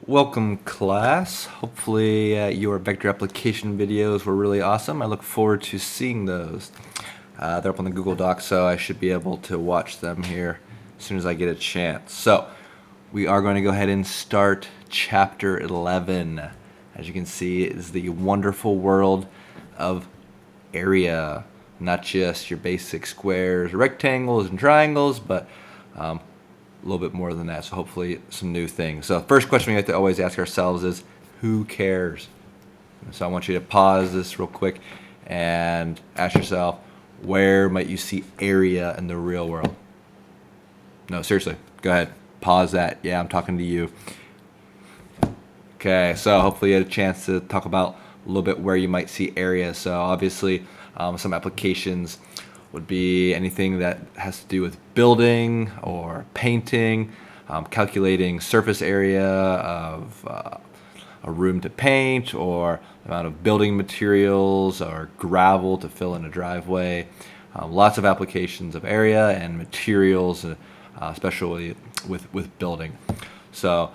Welcome, class. Hopefully your vector application videos were really awesome. I look forward to seeing those. They're up on the Google Doc, so I should be able to watch them here as soon as I get a chance. So we are going to go ahead and start chapter 11. As you can see, it is the wonderful world of area. Not just your basic squares, rectangles, and triangles, but a little bit more than that, so hopefully some new things. So first question we have to always ask ourselves is, who cares? So I want you to pause this real quick and ask yourself, where might you see area in the real world? No, seriously, go ahead, pause that. Yeah, I'm talking to you. Okay, so hopefully you had a chance to talk about a little bit where you might see area. So obviously some applications would be anything that has to do with building or painting, calculating surface area of a room to paint, or the amount of building materials or gravel to fill in a driveway. Lots of applications of area and materials, especially with building. So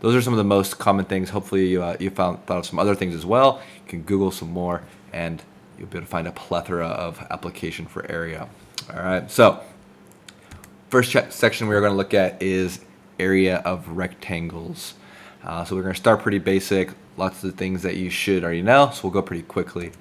those are some of the most common things. Hopefully you thought of some other things as well. You can Google some more and you'll be able to find a plethora of application for area. All right, so first section we are going to look at is area of rectangles. So we're going to start pretty basic, lots of things that you should already know, so we'll go pretty quickly.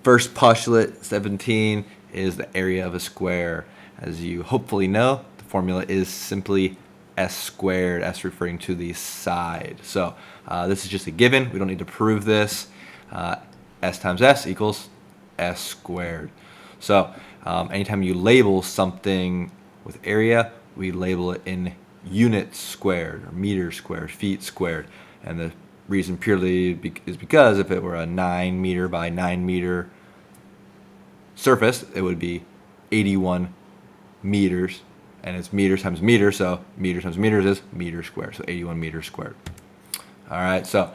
First postulate, 17, is the area of a square. As you hopefully know, the formula is simply s squared, s referring to the side. So this is just a given, we don't need to prove this. S times s equals s squared. So anytime you label something with area, we label it in units squared, or meters squared, feet squared. And the reason purely is because if it were a 9 meter by 9 meter surface, it would be 81 meters. And it's meters times meters, so meters times meters is meter squared, so 81 meters squared. All right, so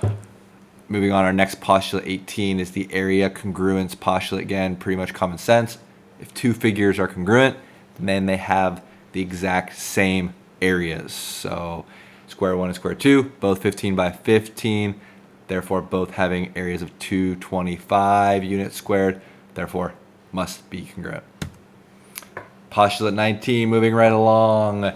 moving on, our next postulate, 18, is the area congruence postulate. Again, pretty much common sense. If two figures are congruent, then they have the exact same areas. So square 1 and square 2, both 15 by 15, therefore both having areas of 225 units squared, therefore must be congruent. Postulate 19, moving right along.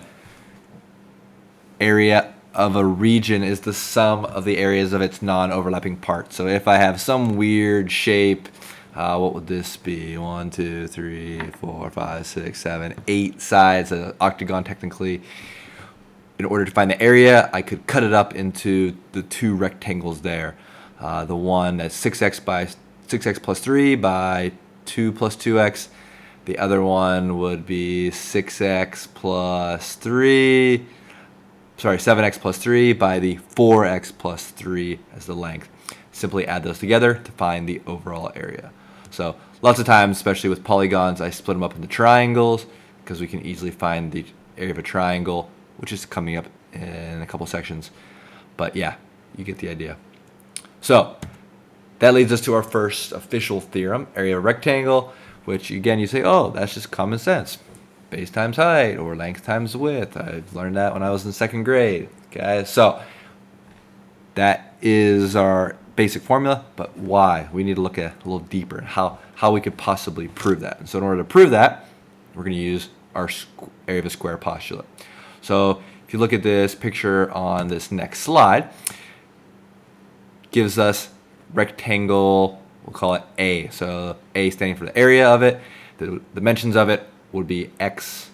Area of a region is the sum of the areas of its non-overlapping parts. So if I have some weird shape, what would this be? 1, 2, 3, 4, 5, 6, 7, 8 sides, an octagon technically. In order to find the area, I could cut it up into the two rectangles there. The one that's 6x by 6x plus 3 by 2 plus 2x. The other one would be 7x plus 3 by the 4x plus 3 as the length. Simply add those together to find the overall area. So lots of times, especially with polygons, I split them up into triangles because we can easily find the area of a triangle, which is coming up in a couple sections. But yeah, you get the idea. So that leads us to our first official theorem, area of a rectangle, which again you say, oh, that's just common sense. Base times height, or length times width. I learned that when I was in second grade. Okay, so that is our basic formula, but why? We need to look at a little deeper, how we could possibly prove that. And so in order to prove that, we're going to use our area of a square postulate. So if you look at this picture on this next slide, gives us rectangle, we'll call it A. So A standing for the area of it, the dimensions of it would be x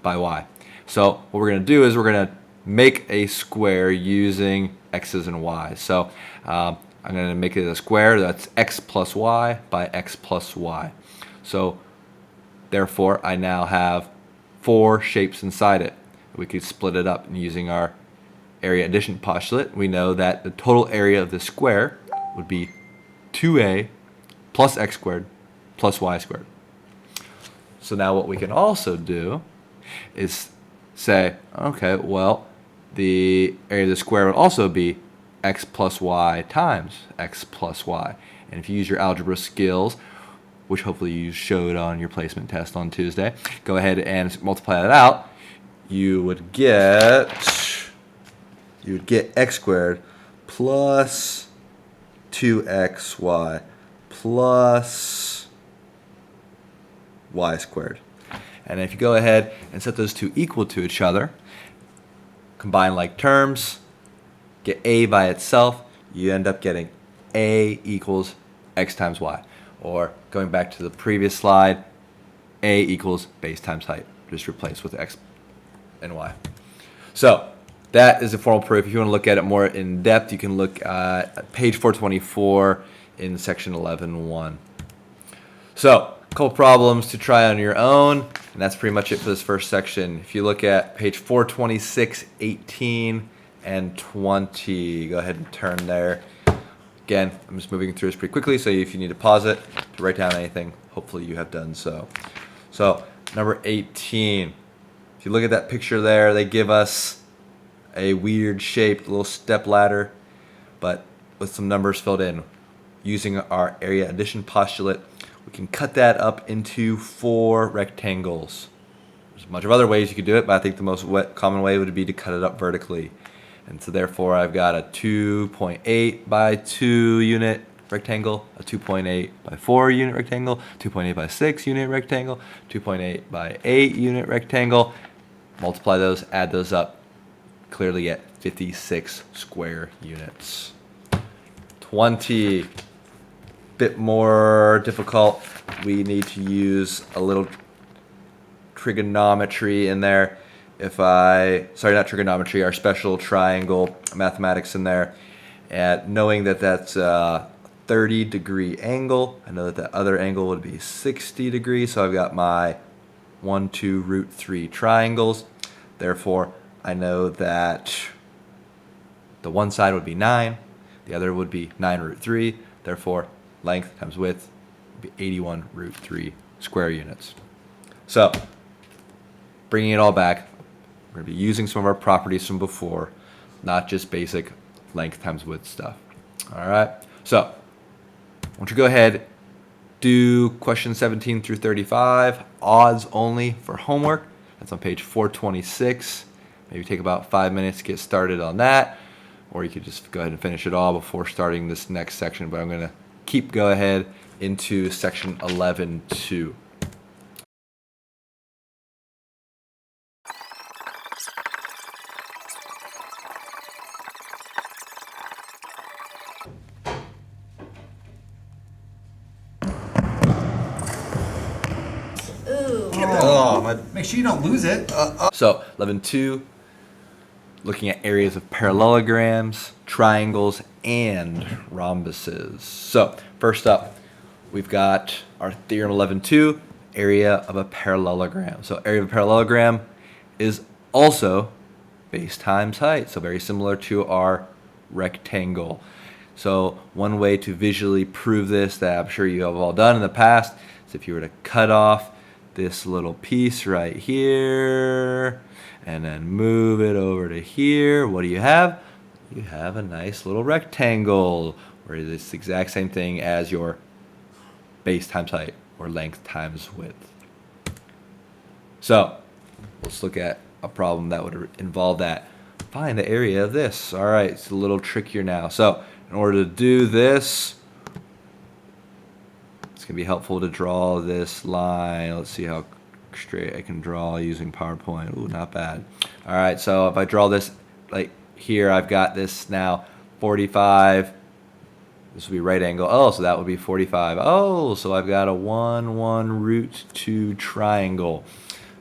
by y. So what we're going to do is we're going to make a square using x's and y's. So I'm going to make it a square that's x plus y by x plus y. So therefore I now have 4 shapes inside it. We could split it up, and using our area addition postulate, we know that the total area of this square would be 2a plus x squared plus y squared. So now what we can also do is say, okay, well, the area of the square would also be x plus y times x plus y. And if you use your algebra skills, which hopefully you showed on your placement test on Tuesday, go ahead and multiply that out. You would get you would get x squared plus 2xy plus y squared. And if you go ahead and set those two equal to each other, combine like terms, get a by itself, you end up getting a equals x times y. Or going back to the previous slide, a equals base times height. Just replace with x and y. So that is a formal proof. If you want to look at it more in depth, you can look at page 424 in section 11.1. So a couple problems to try on your own, and that's pretty much it for this first section. If you look at page 426, 18, and 20, go ahead and turn there. Again, I'm just moving through this pretty quickly, so if you need to pause it to write down anything, hopefully you have done so. So number 18, if you look at that picture there, they give us a weird shaped little step ladder, but with some numbers filled in. Using our area addition postulate, we can cut that up into 4 rectangles. There's a bunch of other ways you could do it, but I think the most common way would be to cut it up vertically. And so therefore I've got a 2.8 by 2 unit rectangle, a 2.8 by 4 unit rectangle, 2.8 by 6 unit rectangle, 2.8 by 8 unit rectangle. Multiply those, add those up, clearly get 56 square units. 20, bit more difficult. We need to use a little trigonometry in there. Not trigonometry, our special triangle mathematics in there. And knowing that that's a 30-degree angle, I know that the other angle would be 60 degrees, so I've got my 1, 2, root 3 triangles. Therefore, I know that the one side would be 9, the other would be 9 root 3. Therefore, length times width would be 81 root 3 square units. So, bringing it all back, we're going to be using some of our properties from before, not just basic length times width stuff. All right, so why don't you go ahead, do question 17 through 35, odds only for homework. That's on page 426. Maybe take about 5 minutes to get started on that, or you could just go ahead and finish it all before starting this next section, but I'm going to go ahead into section 11.2. Make sure you don't lose it. So 11.2, looking at areas of parallelograms, triangles, and rhombuses. So first up, we've got our theorem 11.2, area of a parallelogram. So area of a parallelogram is also base times height, so very similar to our rectangle. So one way to visually prove this that I'm sure you have all done in the past is if you were to cut off this little piece right here and then move it over to here, what do you have? You have a nice little rectangle where it's the exact same thing as your base times height or length times width. So let's look at a problem that would involve that. Find the area of this. All right, it's a little trickier now. So in order to do this, it's going to be helpful to draw this line. Let's see how straight I can draw using PowerPoint. Ooh, not bad. All right, so if I draw this like here, I've got this now 45. This would be right angle. Oh, so that would be 45. Oh, so I've got a 1, 1, root 2 triangle.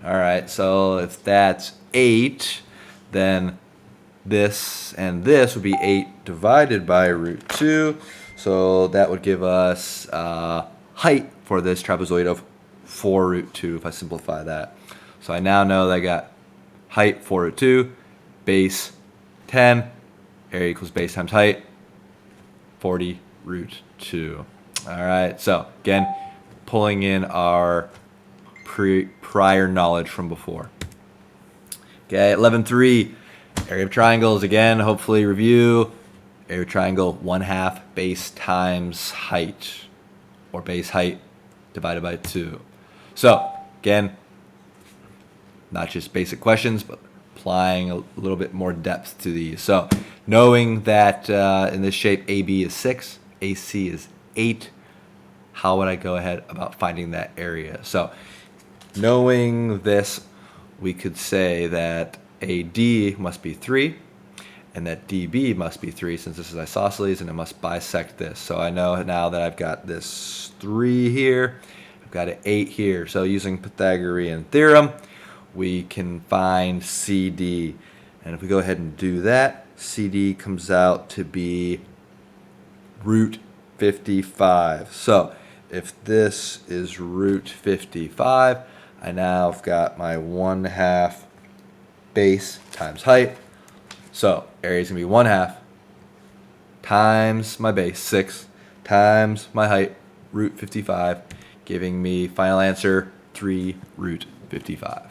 All right, so if that's 8, then this and this would be 8 divided by root 2. So that would give us height for this trapezoid of 4 root 2 if I simplify that. So I now know that I got height 4 root 2, base 10, area equals base times height, 40 root 2. All right, so again, pulling in our prior knowledge from before. Okay, 11.3, area of triangles, again, hopefully review. Area of triangle, 1/2 base times height, or base height divided by 2. So, again, not just basic questions, but applying a little bit more depth to these. So knowing that in this shape AB is 6, AC is 8, how would I go ahead about finding that area? So knowing this, we could say that AD must be 3, and that DB must be 3, since this is isosceles, and it must bisect this. So I know now that I've got this 3 here, I've got an 8 here. So using Pythagorean theorem, we can find CD. And if we go ahead and do that, CD comes out to be root 55. So if this is root 55, I now have got my 1/2 base times height. So area is going to be 1/2 times my base, 6, times my height, root 55, giving me final answer 3 root 55.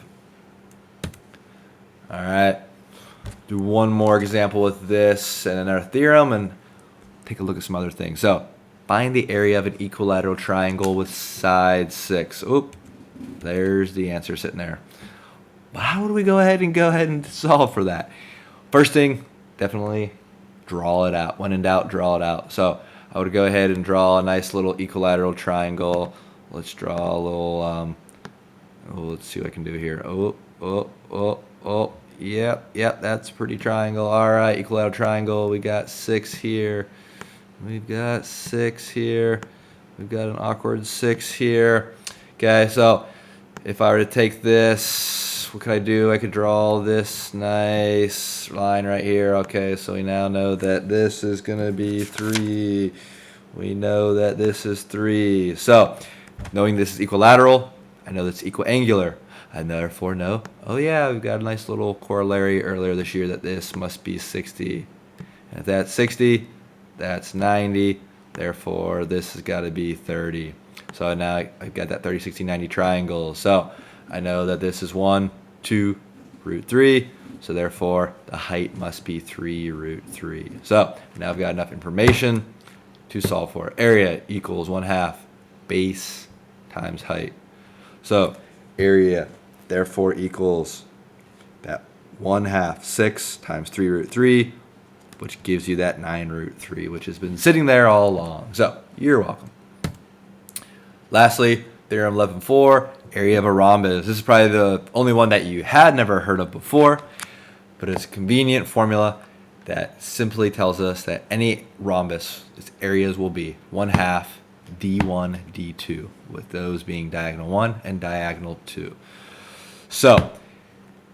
All right, do one more example with this and another theorem and take a look at some other things. So find the area of an equilateral triangle with side 6. Oop, there's the answer sitting there. But how do we go ahead and solve for that? First thing, definitely draw it out. When in doubt, draw it out. So I would go ahead and draw a nice little equilateral triangle. Let's draw a little, let's see what I can do here. Yep, that's a pretty triangle. All right, equilateral triangle. We got 6 here. We've got 6 here. We've got an awkward 6 here. Okay, so if I were to take this, what could I do? I could draw this nice line right here. Okay, so we now know that this is going to be 3. We know that this is 3. So, knowing this is equilateral, I know that's equiangular. I therefore know, oh yeah, we've got a nice little corollary earlier this year that this must be 60. And if that's 60, that's 90. Therefore, this has got to be 30. So now I've got that 30, 60, 90 triangle. So I know that this is 1, 2, root 3. So therefore, the height must be 3 root 3. So now I've got enough information to solve for it. Area equals 1/2 base times height. So area therefore equals that 1/2 6 times 3 root 3, which gives you that 9 root 3, which has been sitting there all along. So you're welcome. Lastly, theorem 11.4, area of a rhombus. This is probably the only one that you had never heard of before, but it's a convenient formula that simply tells us that any rhombus, its areas will be 1/2 D1, D2, with those being diagonal 1 and diagonal 2. So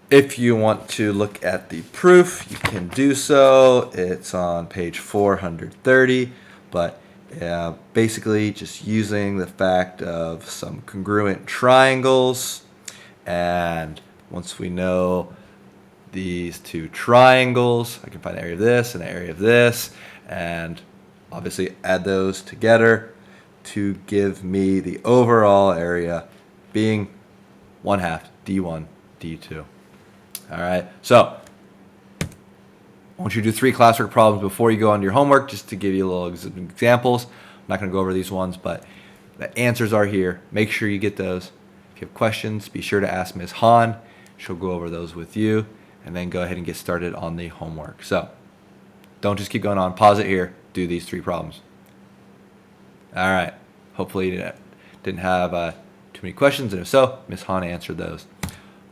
if you want to look at the proof, you can do so. It's on page 430, but basically just using the fact of some congruent triangles, and once we know these two triangles, I can find the area of this and the area of this, and obviously add those together to give me the overall area being 1/2 D1, D2. All right, so I want you to do 3 classwork problems before you go on to your homework, just to give you a little examples. I'm not going to go over these ones, but the answers are here. Make sure you get those. If you have questions, be sure to ask Ms. Hahn. She'll go over those with you, and then go ahead and get started on the homework. So don't just keep going on. Pause it here. Do these 3 problems. All right. Hopefully you didn't have too many questions, and if so, Ms. Hahn answered those.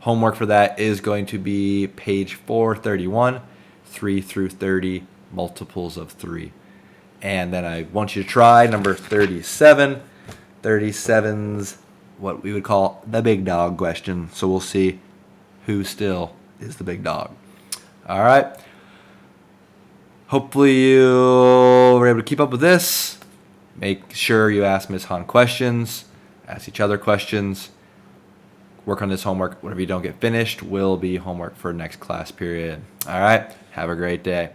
Homework for that is going to be page 431, 3 through 30, multiples of 3. And then I want you to try number 37. 37's what we would call the big dog question. So we'll see who still is the big dog. All right. Hopefully you were able to keep up with this. Make sure you ask Ms. Hahn questions, ask each other questions. Work on this homework. Whatever you don't get finished will be homework for next class period. All right. Have a great day.